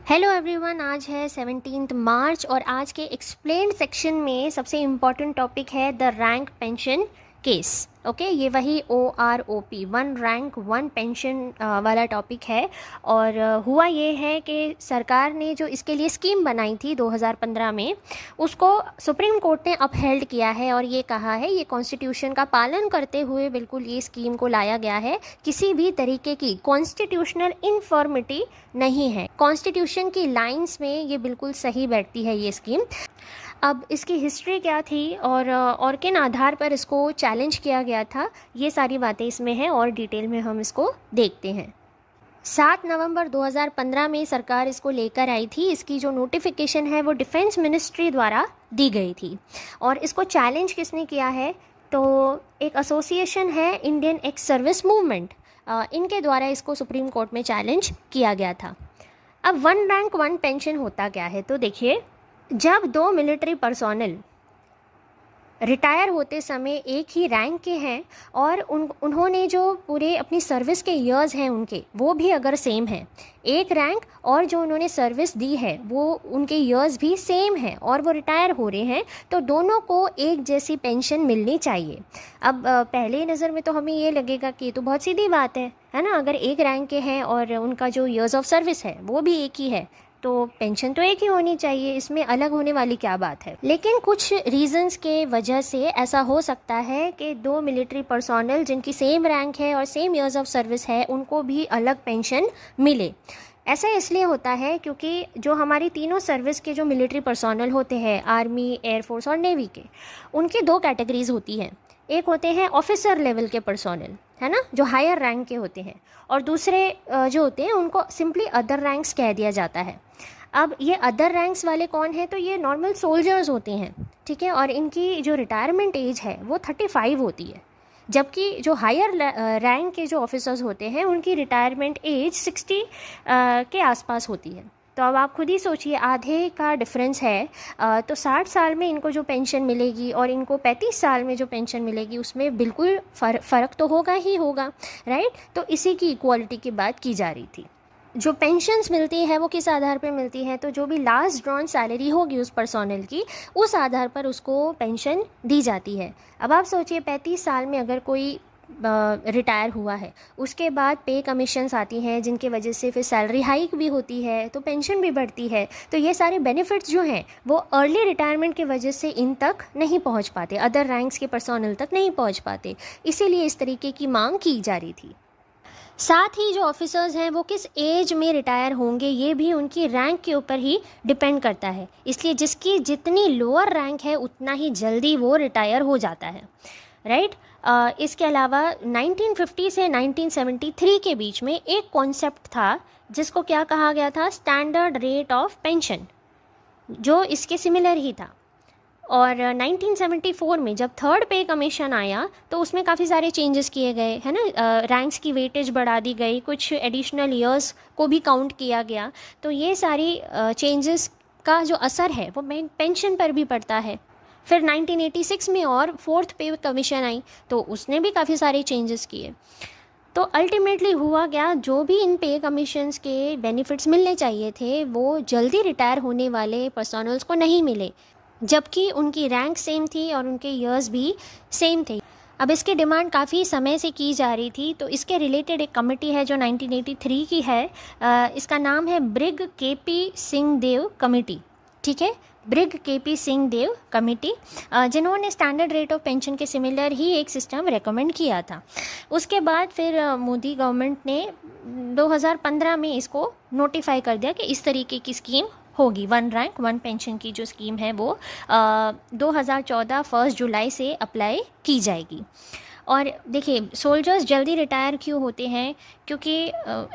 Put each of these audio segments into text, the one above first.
Hello everyone, आज है 17 मार्च और आज के एक्सप्लेन्ड सेक्शन में सबसे इम्पॉर्टेंट टॉपिक है the rank pension case. Okay, ये वही OROP, one rank one pension वाला टॉपिक है। और हुआ ये है कि सरकार ने जो इसके लिए स्कीम बनाई थी 2015 में, उसको सुप्रीम कोर्ट ने अपहेल्ड किया है और ये कहा है ये कॉन्स्टिट्यूशन का पालन करते हुए बिल्कुल ये स्कीम को लाया गया है। किसी भी तरीके की कॉन्स्टिट्यूशनल इनफॉर्मिटी नहीं है, कॉन्स्टिट्यूशन की लाइंस में ये बिल्कुल सही बैठती है ये स्कीम। अब इसकी हिस्ट्री क्या थी और किन आधार पर इसको चैलेंज किया गया था, ये सारी बातें इसमें हैं और डिटेल में हम इसको देखते हैं। 7 नवंबर 2015 में सरकार इसको लेकर आई थी। इसकी जो नोटिफिकेशन है वो डिफेंस मिनिस्ट्री द्वारा दी गई थी। और इसको चैलेंज किसने किया है, तो एक एसोसिएशन है इंडियन एक्स सर्विस मूवमेंट, इनके द्वारा इसको सुप्रीम कोर्ट में चैलेंज किया गया था। अब वन रैंक वन पेंशन होता क्या है, तो देखिए, जब दो मिलिट्री पर्सोनल रिटायर होते समय एक ही रैंक के हैं और उन्होंने जो पूरे अपनी सर्विस के ईयर्स हैं उनके, वो भी अगर सेम हैं, एक रैंक और जो उन्होंने सर्विस दी है वो उनके ईयर्स भी सेम हैं और वो रिटायर हो रहे हैं, तो दोनों को एक जैसी पेंशन मिलनी चाहिए। अब पहले नज़र में तो हमें ये लगेगा कि ये तो बहुत सीधी बात है ना। अगर एक रैंक के हैं और उनका जो ईयर्स ऑफ सर्विस है वो भी एक ही है, तो पेंशन तो एक ही होनी चाहिए, इसमें अलग होने वाली क्या बात है। लेकिन कुछ रीजंस के वजह से ऐसा हो सकता है कि दो मिलिट्री पर्सोनल जिनकी सेम रैंक है और सेम ईयर्स ऑफ सर्विस है, उनको भी अलग पेंशन मिले। ऐसा इसलिए होता है क्योंकि जो हमारी तीनों सर्विस के जो मिलिट्री पर्सोनल होते हैं, आर्मी, एयरफोर्स और नेवी के, उनकी दो कैटेगरीज होती हैं। एक होते हैं ऑफिसर लेवल के पर्सोनल, है ना, जो हायर रैंक के होते हैं, और दूसरे जो होते हैं उनको सिंपली अदर रैंक्स कह दिया जाता है। अब ये अदर रैंक्स वाले कौन है, तो ये नॉर्मल सोल्जर्स होते हैं, ठीक है, और इनकी जो रिटायरमेंट एज है वो 35 होती है, जबकि जो हायर रैंक के जो ऑफिसर्स होते हैं उनकी रिटायरमेंट एज 60 के आसपास होती है। तो अब आप खुद ही सोचिए, आधे का डिफरेंस है, तो 60 साल में इनको जो पेंशन मिलेगी और इनको 35 साल में जो पेंशन मिलेगी, उसमें बिल्कुल फ़र्क तो होगा ही होगा, राइट। तो इसी की इक्वालिटी की बात की जा रही थी। जो पेंशन्स मिलती है वो किस आधार पर मिलती है, तो जो भी लास्ट ड्रॉन सैलरी होगी उस पर्सोनल की, उस आधार पर उसको पेंशन दी जाती है। अब आप सोचिए, 35 साल में अगर कोई रिटायर हुआ है, उसके बाद पे कमीशंस आती हैं जिनकी वजह से फिर सैलरी हाइक भी होती है, तो पेंशन भी बढ़ती है। तो ये सारे बेनिफिट्स जो हैं वो अर्ली रिटायरमेंट की वजह से इन तक नहीं पहुंच पाते, अदर रैंक्स के पर्सोनल तक नहीं पहुंच पाते, इसीलिए इस तरीके की मांग की जा रही थी। साथ ही जो ऑफिसर्स हैं वो किस एज में रिटायर होंगे, ये भी उनकी रैंक के ऊपर ही डिपेंड करता है। इसलिए जिसकी जितनी लोअर रैंक है उतना ही जल्दी वो रिटायर हो जाता है, राइट। इसके अलावा 1950 से 1973 के बीच में एक कॉन्सेप्ट था जिसको क्या कहा गया था, स्टैंडर्ड रेट ऑफ पेंशन, जो इसके सिमिलर ही था। और 1974 में जब थर्ड पे कमीशन आया तो उसमें काफ़ी सारे चेंजेस किए गए, है ना। रैंक्स की वेटेज बढ़ा दी गई, कुछ एडिशनल ईयर्स को भी काउंट किया गया। तो ये सारी चेंजेस का जो असर है वो पेंशन पर भी पड़ता है। फिर 1986 में और फोर्थ पे कमीशन आई तो उसने भी काफ़ी सारे चेंजेस किए। तो अल्टीमेटली हुआ क्या, जो भी इन पे कमीशंस के बेनिफिट्स मिलने चाहिए थे वो जल्दी रिटायर होने वाले पर्सोनल्स को नहीं मिले, जबकि उनकी रैंक सेम थी और उनके ईयर्स भी सेम थे। अब इसकी डिमांड काफ़ी समय से की जा रही थी, तो इसके रिलेटेड एक कमेटी है जो 1983 की है। इसका नाम है ब्रिग KP सिंहदेव कमेटी, ठीक है, ब्रिग KP सिंहदेव कमेटी, जिन्होंने स्टैंडर्ड रेट ऑफ पेंशन के सिमिलर ही एक सिस्टम रेकमेंड किया था। उसके बाद फिर मोदी गवर्नमेंट ने 2015 में इसको नोटिफाई कर दिया कि इस तरीके की स्कीम होगी, वन रैंक वन पेंशन की जो स्कीम है वो 2014 1 जुलाई से अप्लाई की जाएगी। और देखिए, सोल्जर्स जल्दी रिटायर क्यों होते हैं, क्योंकि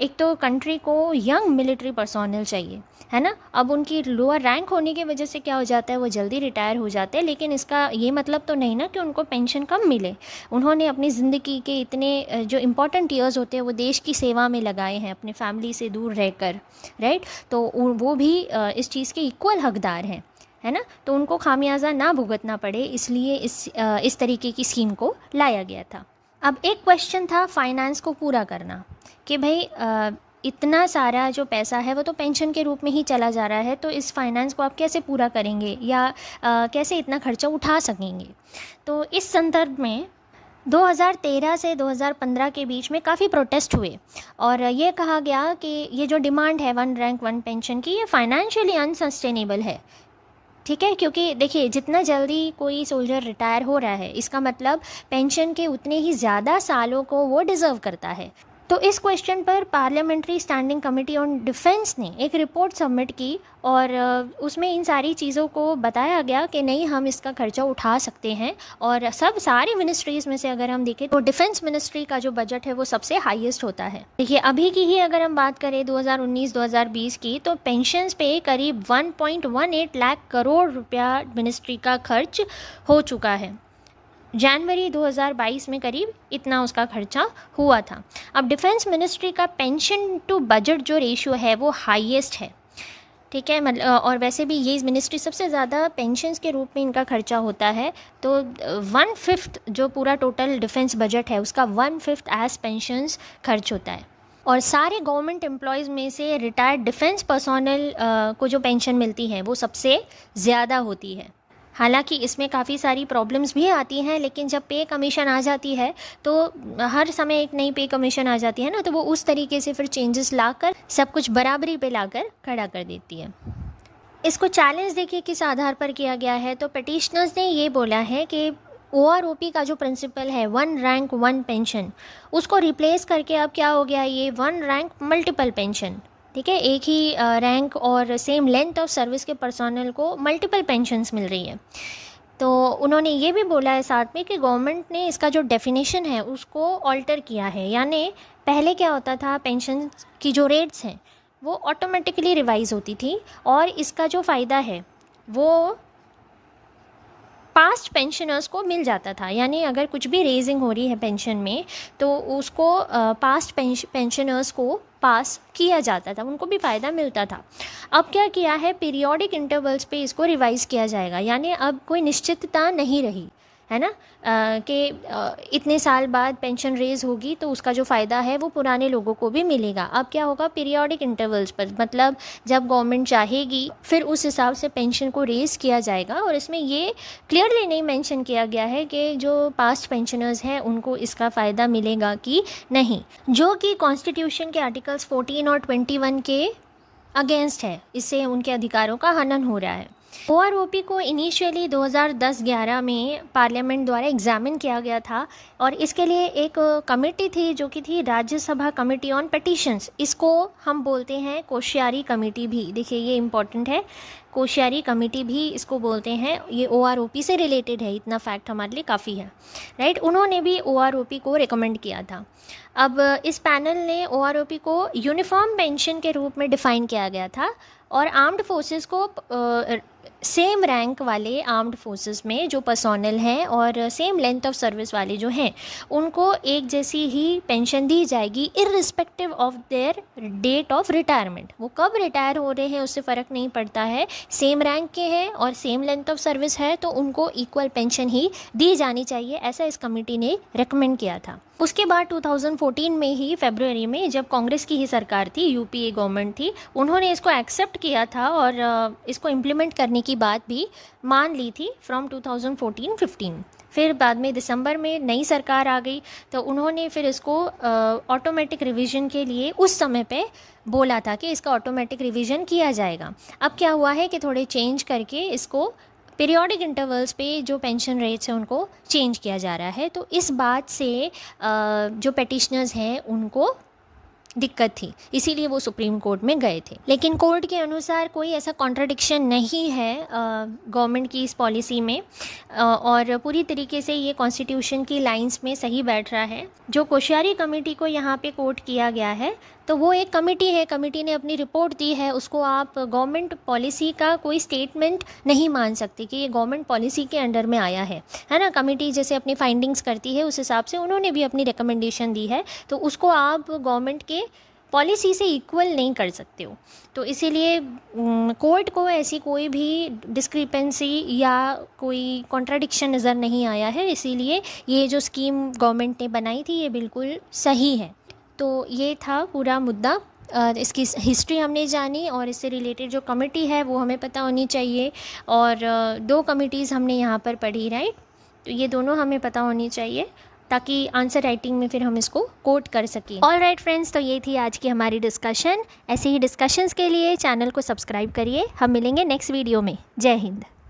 एक तो कंट्री को यंग मिलिट्री पर्सोनल चाहिए, है ना। अब उनकी लोअर रैंक होने की वजह से क्या हो जाता है, वो जल्दी रिटायर हो जाते हैं, लेकिन इसका ये मतलब तो नहीं ना कि उनको पेंशन कम मिले। उन्होंने अपनी ज़िंदगी के इतने जो इम्पोर्टेंट ईयर्स होते हैं वो देश की सेवा में लगाए हैं, अपने फैमिली से दूर रहकर, राइट। तो वो भी इस चीज़ के इक्वल हकदार हैं, है ना। तो उनको खामियाजा ना भुगतना पड़े, इसलिए इस तरीके की स्कीम को लाया गया था। अब एक क्वेश्चन था फाइनेंस को पूरा करना, कि भाई इतना सारा जो पैसा है वो तो पेंशन के रूप में ही चला जा रहा है, तो इस फाइनेंस को आप कैसे पूरा करेंगे या कैसे इतना खर्चा उठा सकेंगे। तो इस संदर्भ में 2013 से 2015 के बीच में काफ़ी प्रोटेस्ट हुए और ये कहा गया कि ये जो डिमांड है वन रैंक वन पेंशन की, ये फाइनेंशियली अनसस्टेनेबल है। ठीक है, क्योंकि देखिए जितना जल्दी कोई सोल्जर रिटायर हो रहा है, इसका मतलब पेंशन के उतने ही ज़्यादा सालों को वो डिज़र्व करता है। तो इस क्वेश्चन पर parliamentary standing committee on defence ने एक रिपोर्ट सबमिट की और उसमें इन सारी चीज़ों को बताया गया कि नहीं, हम इसका खर्चा उठा सकते हैं। और सारी मिनिस्ट्रीज़ में से अगर हम देखें तो डिफेंस मिनिस्ट्री का जो बजट है वो सबसे हाईएस्ट होता है। देखिए अभी की ही अगर हम बात करें 2019-2020 की, तो पेंशन्स पे करीब 1.18 लाख करोड़ रुपया मिनिस्ट्री का खर्च हो चुका है। जनवरी 2022 में करीब इतना उसका खर्चा हुआ था। अब डिफेंस मिनिस्ट्री का पेंशन टू बजट जो रेशियो है वो हाईएस्ट है। ठीक है, मतलब और वैसे भी ये मिनिस्ट्री सबसे ज़्यादा पेंशन्स के रूप में इनका खर्चा होता है। तो 1/5 जो पूरा टोटल डिफेंस बजट है उसका 1/5 एज पेंशन्स खर्च होता है। और सारे गवर्नमेंट एम्प्लॉयज़ में से रिटायर्ड डिफेंस पर्सोनल को जो पेंशन मिलती है वो सबसे ज़्यादा होती है। हालांकि इसमें काफ़ी सारी प्रॉब्लम्स भी आती हैं, लेकिन जब पे कमीशन आ जाती है तो हर समय एक नई पे कमीशन आ जाती है ना, तो वो उस तरीके से फिर चेंजेस लाकर सब कुछ बराबरी पे लाकर खड़ा कर देती है। इसको चैलेंज देखिए किस आधार पर किया गया है। तो पिटिशनर्स ने ये बोला है कि OROP का जो प्रिंसिपल है वन रैंक वन पेंशन, उसको रिप्लेस करके अब क्या हो गया, ये वन रैंक मल्टीपल पेंशन। ठीक है, एक ही रैंक और सेम लेंथ ऑफ सर्विस के पर्सोनल को मल्टीपल पेंशन्स मिल रही है। तो उन्होंने ये भी बोला है साथ में कि गवर्नमेंट ने इसका जो डेफिनेशन है उसको ऑल्टर किया है। यानी पहले क्या होता था, पेंशन की जो रेट्स हैं वो ऑटोमेटिकली रिवाइज़ होती थी और इसका जो फ़ायदा है वो पास्ट पेंशनर्स को मिल जाता था। यानी अगर कुछ भी रेजिंग हो रही है पेंशन में तो उसको पास्ट पेंशनर्स को पास किया जाता था, उनको भी फ़ायदा मिलता था। अब क्या किया है, पीरियोडिक इंटरवल्स पे इसको रिवाइज़ किया जाएगा। यानी अब कोई निश्चितता नहीं रही है ना कि इतने साल बाद पेंशन रेज़ होगी तो उसका जो फ़ायदा है वो पुराने लोगों को भी मिलेगा। अब क्या होगा, पीरियोडिक इंटरवल्स पर, मतलब जब गवर्नमेंट चाहेगी फिर उस हिसाब से पेंशन को रेज़ किया जाएगा। और इसमें ये क्लियरली नहीं मेंशन किया गया है कि जो पास्ट पेंशनर्स हैं उनको इसका फ़ायदा मिलेगा कि नहीं, जो कि कॉन्स्टिट्यूशन के आर्टिकल्स 14 और 21 के अगेंस्ट है। इससे उनके अधिकारों का हनन हो रहा है। OROP को इनिशियली 2010-11 में पार्लियामेंट द्वारा एग्जामिन किया गया था और इसके लिए एक कमेटी थी जो कि थी राज्यसभा कमेटी ऑन पिटिशंस। इसको हम बोलते हैं कोश्यारी कमेटी भी। देखिए ये इम्पॉर्टेंट है, कोश्यारी कमेटी भी इसको बोलते हैं। ये OROP से रिलेटेड है, इतना फैक्ट हमारे लिए काफ़ी है, राइट। उन्होंने भी OROP को रिकमेंड किया था। अब इस पैनल ने OROP को यूनिफॉर्म पेंशन के रूप में डिफ़ाइन किया गया था और आर्म्ड फोर्सेस को सेम रैंक वाले आर्म्ड फोर्सेस में जो पर्सोनल हैं और सेम लेंथ ऑफ सर्विस वाले जो हैं उनको एक जैसी ही पेंशन दी जाएगी irrespective of their date of retirement. वो कब रिटायर हो रहे हैं उससे फ़र्क नहीं पड़ता है, सेम रैंक के हैं और सेम लेंथ ऑफ सर्विस है तो उनको इक्वल पेंशन ही दी जानी चाहिए, ऐसा इस कमेटी ने रेकमेंड किया था। उसके बाद 2014 में ही फरवरी में, जब कांग्रेस की ही सरकार थी, UPA गवर्नमेंट थी, उन्होंने इसको एक्सेप्ट किया था और इसको इम्प्लीमेंट करने की बात भी मान ली थी फ्रॉम 2014-15। फिर बाद में दिसंबर में नई सरकार आ गई तो उन्होंने फिर इसको ऑटोमेटिक रिवीजन के लिए उस समय पे बोला था कि इसका ऑटोमेटिक रिवीजन किया जाएगा। अब क्या हुआ है कि थोड़े चेंज करके इसको पीरियोडिक इंटरवल्स पे जो पेंशन रेट्स हैं उनको चेंज किया जा रहा है। तो इस बात से जो पेटिशनर्स हैं उनको दिक्कत थी, इसीलिए वो सुप्रीम कोर्ट में गए थे। लेकिन कोर्ट के अनुसार कोई ऐसा कॉन्ट्रडिक्शन नहीं है गवर्नमेंट की इस पॉलिसी में और पूरी तरीके से ये कॉन्स्टिट्यूशन की लाइंस में सही बैठ रहा है। जो कोश्यारी कमेटी को यहाँ पे कोर्ट किया गया है तो वो एक कमेटी है, कमेटी ने अपनी रिपोर्ट दी है, उसको आप गवर्नमेंट पॉलिसी का कोई स्टेटमेंट नहीं मान सकते कि ये गवर्नमेंट पॉलिसी के अंडर में आया है ना। कमेटी जैसे अपनी फाइंडिंग्स करती है उस हिसाब से उन्होंने भी अपनी रिकमेंडेशन दी है, तो उसको आप गवर्नमेंट के पॉलिसी से इक्वल नहीं कर सकते हो। तो इसीलिए कोर्ट को ऐसी कोई भी डिस्क्रिपेंसी या कोई कॉन्ट्राडिक्शन नज़र नहीं आया है, इसीलिए ये जो स्कीम गवर्नमेंट ने बनाई थी ये बिल्कुल सही है। तो ये था पूरा मुद्दा इसकी हिस्ट्री हमने जानी और इससे रिलेटेड जो कमिटी है वो हमें पता होनी चाहिए। और 2 कमिटीज़ हमने यहाँ पर पढ़ी, राइट। तो ये दोनों हमें पता होनी चाहिए ताकि आंसर राइटिंग में फिर हम इसको कोट कर सकें। ऑल राइट फ्रेंड्स, तो ये थी आज की हमारी डिस्कशन। ऐसे ही डिस्कशंस के लिए चैनल को सब्सक्राइब करिए। हम मिलेंगे नेक्स्ट वीडियो में। जय हिंद।